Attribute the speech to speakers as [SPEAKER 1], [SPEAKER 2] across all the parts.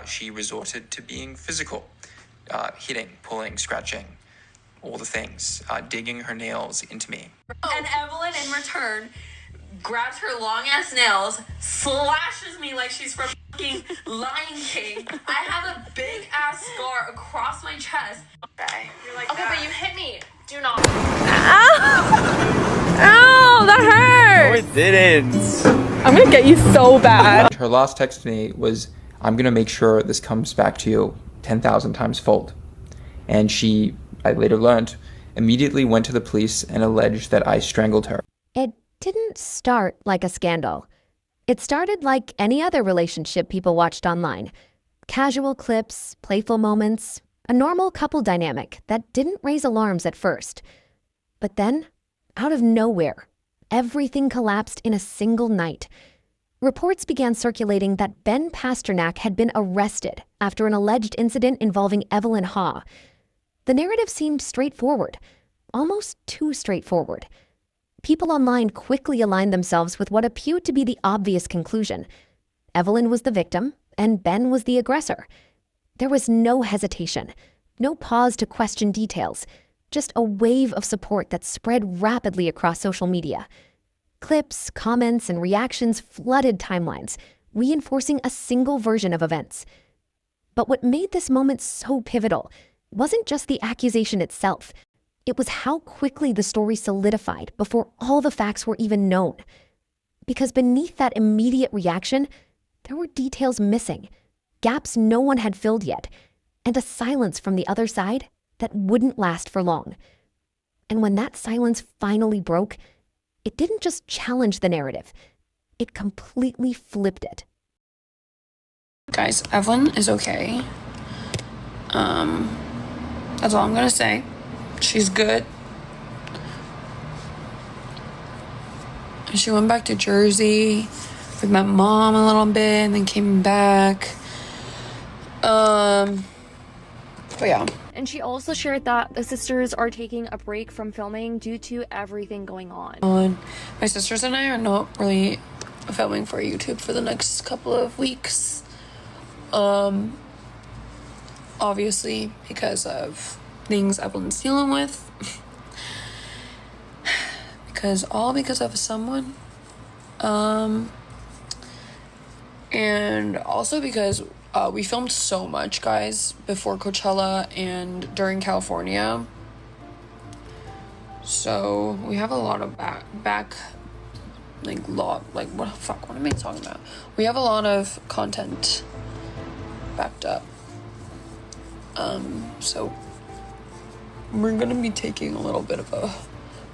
[SPEAKER 1] she resorted to being physical, hitting, pulling, scratching, all the things, digging her nails into me.
[SPEAKER 2] And Evelyn, in return, grabs her long-ass nails, slashes me like she's from fucking Lion King. I have a big-ass scar across my chest. Okay, you're like, okay, but you hit me. Do not.
[SPEAKER 3] Ow! Ow, that hurts!
[SPEAKER 4] No, it didn't.
[SPEAKER 3] I'm gonna get you so bad.
[SPEAKER 1] Her last text to me was, "I'm gonna make sure this comes back to you 10,000 times fold." And she, I later learned, immediately went to the police and alleged that I strangled her.
[SPEAKER 5] It didn't start like a scandal. It started like any other relationship people watched online. Casual clips, playful moments, a normal couple dynamic that didn't raise alarms at first. But then, out of nowhere, everything collapsed in a single night. Reports began circulating that Ben Pasternak had been arrested after an alleged incident involving Evelyn Ha. The narrative seemed straightforward, almost too straightforward. People online quickly aligned themselves with what appeared to be the obvious conclusion. Evelyn was the victim, and Ben was the aggressor. There was no hesitation, no pause to question details, just a wave of support that spread rapidly across social media. Clips, comments, and reactions flooded timelines, reinforcing a single version of events. But what made this moment so pivotal wasn't just the accusation itself. It was how quickly the story solidified before all the facts were even known. Because beneath that immediate reaction, there were details missing, gaps no one had filled yet, and a silence from the other side that wouldn't last for long. And when that silence finally broke, it didn't just challenge the narrative, it completely flipped it.
[SPEAKER 2] Guys, Evelyn is okay. That's all I'm gonna say. She's good. She went back to Jersey with my mom a little bit and then came back. But yeah.
[SPEAKER 6] And she also shared that the sisters are taking a break from filming due to everything going on.
[SPEAKER 2] My sisters and I are not really filming for YouTube for the next couple of weeks. Obviously because of things Evelyn's dealing with. because of someone. And also because we filmed so much, guys, before Coachella and during California. So we have a lot of what am I talking about? We have a lot of content backed up. So we're gonna be taking a little bit of a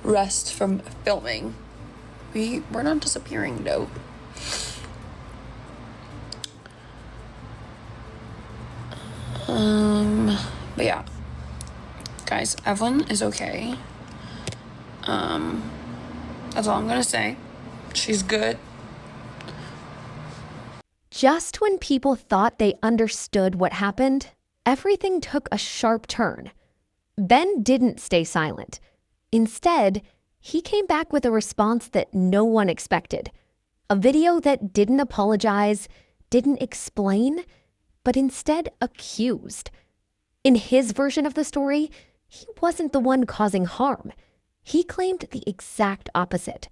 [SPEAKER 2] rest from filming. We're not disappearing though. But yeah, guys, Evelyn is okay. That's all I'm gonna say. She's good.
[SPEAKER 5] Just when people thought they understood what happened, everything took a sharp turn. Ben didn't stay silent. Instead, he came back with a response that no one expected. A video that didn't apologize, didn't explain, but instead accused. In his version of the story, he wasn't the one causing harm. He claimed the exact opposite.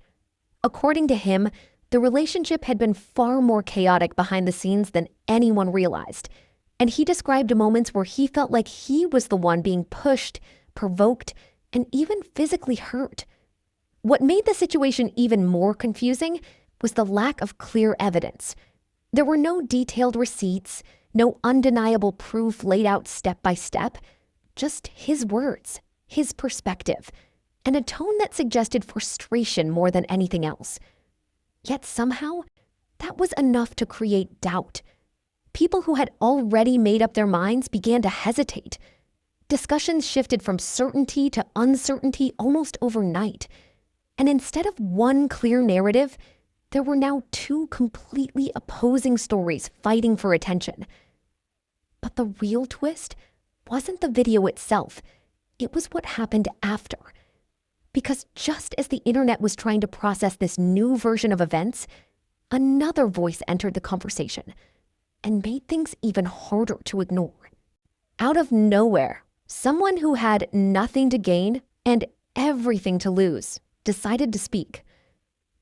[SPEAKER 5] According to him, the relationship had been far more chaotic behind the scenes than anyone realized. And he described moments where he felt like he was the one being pushed, provoked, and even physically hurt. What made the situation even more confusing was the lack of clear evidence. There were no detailed receipts, no undeniable proof laid out step by step, just his words, his perspective, and a tone that suggested frustration more than anything else. Yet somehow, that was enough to create doubt. People who had already made up their minds began to hesitate. Discussions shifted from certainty to uncertainty almost overnight. And instead of one clear narrative, there were now two completely opposing stories fighting for attention. But the real twist wasn't the video itself. It was what happened after. Because just as the internet was trying to process this new version of events, another voice entered the conversation. and made things even harder to ignore. Out of nowhere, someone who had nothing to gain and everything to lose decided to speak.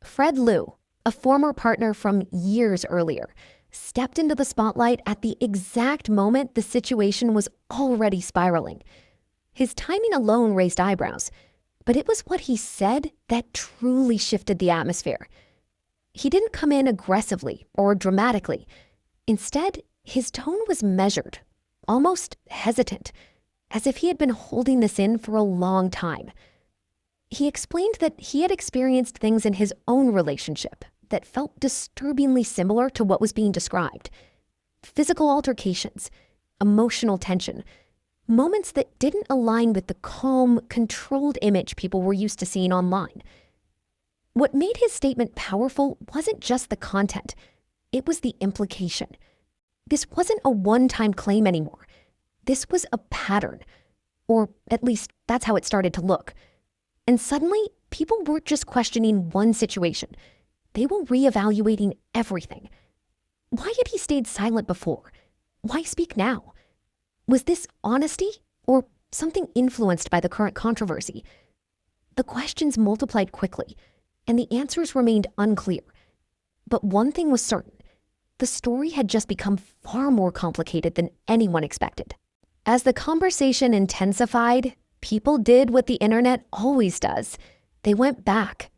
[SPEAKER 5] Fred Liu, a former partner from years earlier, stepped into the spotlight at the exact moment the situation was already spiraling. His timing alone raised eyebrows, but it was what he said that truly shifted the atmosphere. He didn't come in aggressively or dramatically. Instead, his tone was measured, almost hesitant, as if he had been holding this in for a long time. He explained that he had experienced things in his own relationship that felt disturbingly similar to what was being described. Physical altercations, emotional tension, moments that didn't align with the calm, controlled image people were used to seeing online. What made his statement powerful wasn't just the content, it was the implication. This wasn't a one-time claim anymore. This was a pattern, or at least that's how it started to look. And suddenly, people weren't just questioning one situation. They were reevaluating everything. Why had he stayed silent before? Why speak now? Was this honesty or something influenced by the current controversy? The questions multiplied quickly, and the answers remained unclear. But one thing was certain. The story had just become far more complicated than anyone expected. As the conversation intensified, people did what the internet always does. They went back.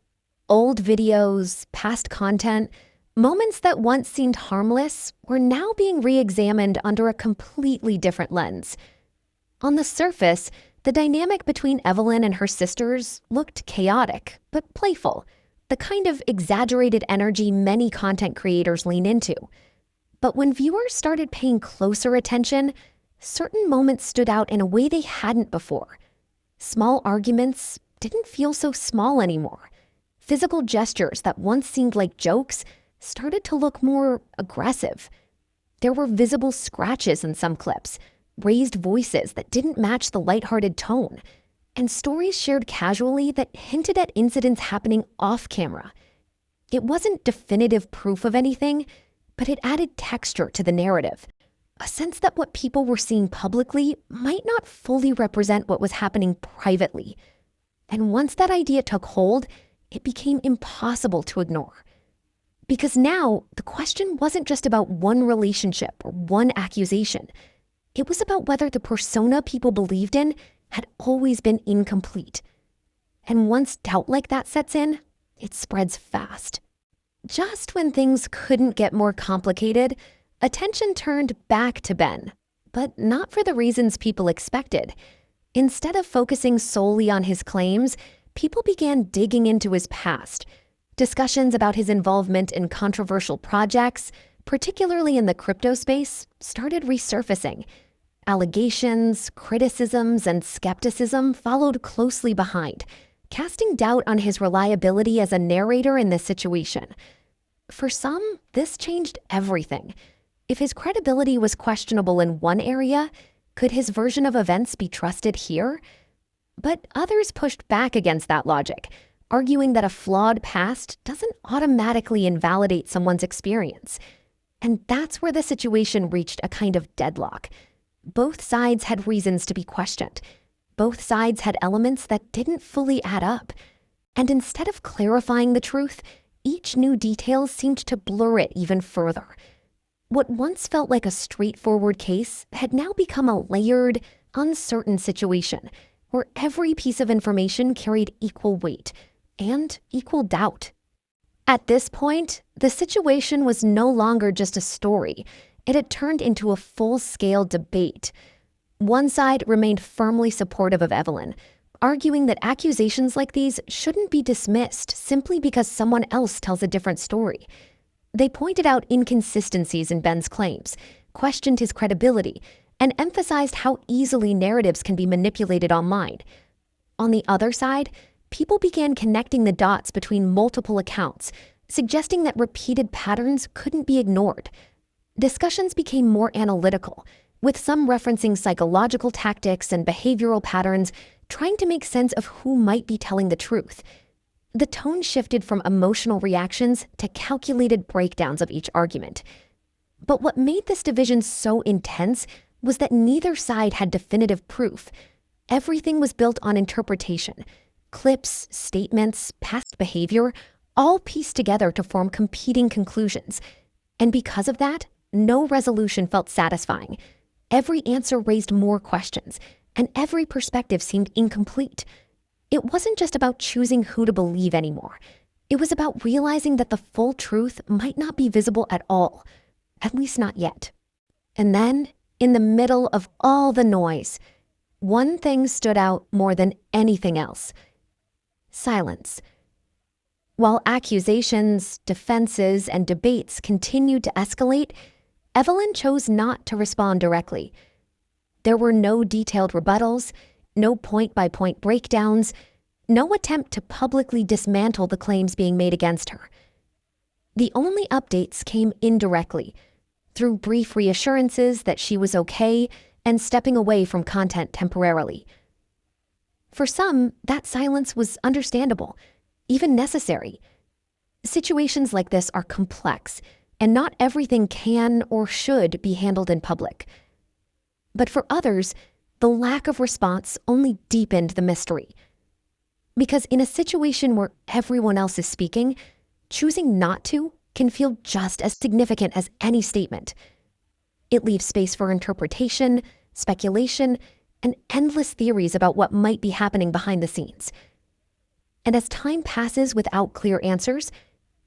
[SPEAKER 5] Old videos, past content, moments that once seemed harmless were now being re-examined under a completely different lens. On the surface, the dynamic between Evelyn and her sisters looked chaotic, but playful, the kind of exaggerated energy many content creators lean into. But when viewers started paying closer attention, certain moments stood out in a way they hadn't before. Small arguments didn't feel so small anymore. Physical gestures that once seemed like jokes started to look more aggressive. There were visible scratches in some clips, raised voices that didn't match the lighthearted tone, and stories shared casually that hinted at incidents happening off camera. It wasn't definitive proof of anything, but it added texture to the narrative, a sense that what people were seeing publicly might not fully represent what was happening privately. And once that idea took hold, it became impossible to ignore. Because now, the question wasn't just about one relationship or one accusation. It was about whether the persona people believed in had always been incomplete. And once doubt like that sets in, it spreads fast. Just when things couldn't get more complicated, attention turned back to Ben, but not for the reasons people expected. Instead of focusing solely on his claims, people began digging into his past. Discussions about his involvement in controversial projects, particularly in the crypto space, started resurfacing. Allegations, criticisms, and skepticism followed closely behind, casting doubt on his reliability as a narrator in this situation. For some, this changed everything. If his credibility was questionable in one area, could his version of events be trusted here? But others pushed back against that logic, arguing that a flawed past doesn't automatically invalidate someone's experience. And that's where the situation reached a kind of deadlock. Both sides had reasons to be questioned. Both sides had elements that didn't fully add up. And instead of clarifying the truth, each new detail seemed to blur it even further. What once felt like a straightforward case had now become a layered, uncertain situation where every piece of information carried equal weight and equal doubt. At this point, the situation was no longer just a story. It had turned into a full-scale debate. One side remained firmly supportive of Evelyn, arguing that accusations like these shouldn't be dismissed simply because someone else tells a different story. They pointed out inconsistencies in Ben's claims, questioned his credibility, and emphasized how easily narratives can be manipulated online. On the other side, people began connecting the dots between multiple accounts, suggesting that repeated patterns couldn't be ignored. Discussions became more analytical, with some referencing psychological tactics and behavioral patterns, trying to make sense of who might be telling the truth. The tone shifted from emotional reactions to calculated breakdowns of each argument. But what made this division so intense was that neither side had definitive proof. Everything was built on interpretation. Clips, statements, past behavior, all pieced together to form competing conclusions. And because of that, no resolution felt satisfying. Every answer raised more questions, and every perspective seemed incomplete. It wasn't just about choosing who to believe anymore. It was about realizing that the full truth might not be visible at all, at least not yet. And then, in the middle of all the noise, one thing stood out more than anything else: silence. While accusations, defenses, and debates continued to escalate, Evelyn chose not to respond directly. There were no detailed rebuttals, no point-by-point breakdowns, no attempt to publicly dismantle the claims being made against her. The only updates came indirectly, through brief reassurances that she was okay and stepping away from content temporarily. For some, that silence was understandable, even necessary. Situations like this are complex, and not everything can or should be handled in public. But for others, the lack of response only deepened the mystery. Because in a situation where everyone else is speaking, choosing not to can feel just as significant as any statement. It leaves space for interpretation, speculation, and endless theories about what might be happening behind the scenes. And as time passes without clear answers,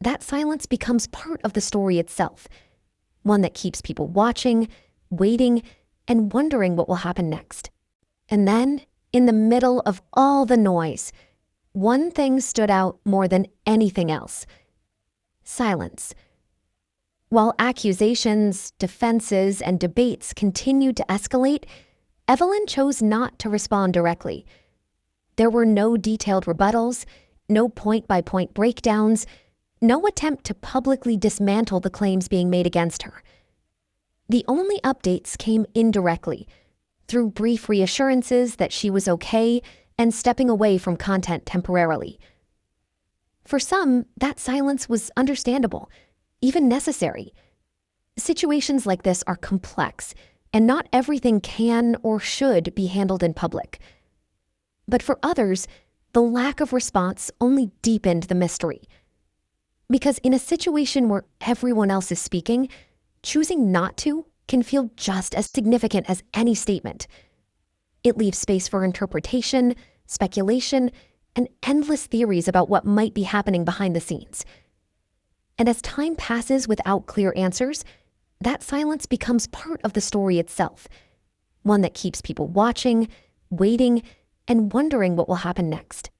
[SPEAKER 5] that silence becomes part of the story itself, one that keeps people watching, waiting, and wondering what will happen next. And then, in the middle of all the noise, one thing stood out more than anything else: silence. While accusations, defenses, and debates continued to escalate, Evelyn chose not to respond directly. There were no detailed rebuttals, no point-by-point breakdowns, no attempt to publicly dismantle the claims being made against her. The only updates came indirectly, through brief reassurances that she was okay and stepping away from content temporarily. For some, that silence was understandable, even necessary. Situations like this are complex, and not everything can or should be handled in public. But for others, the lack of response only deepened the mystery. Because in a situation where everyone else is speaking, choosing not to can feel just as significant as any statement. It leaves space for interpretation, speculation, and endless theories about what might be happening behind the scenes. And as time passes without clear answers, that silence becomes part of the story itself, one that keeps people watching, waiting, and wondering what will happen next.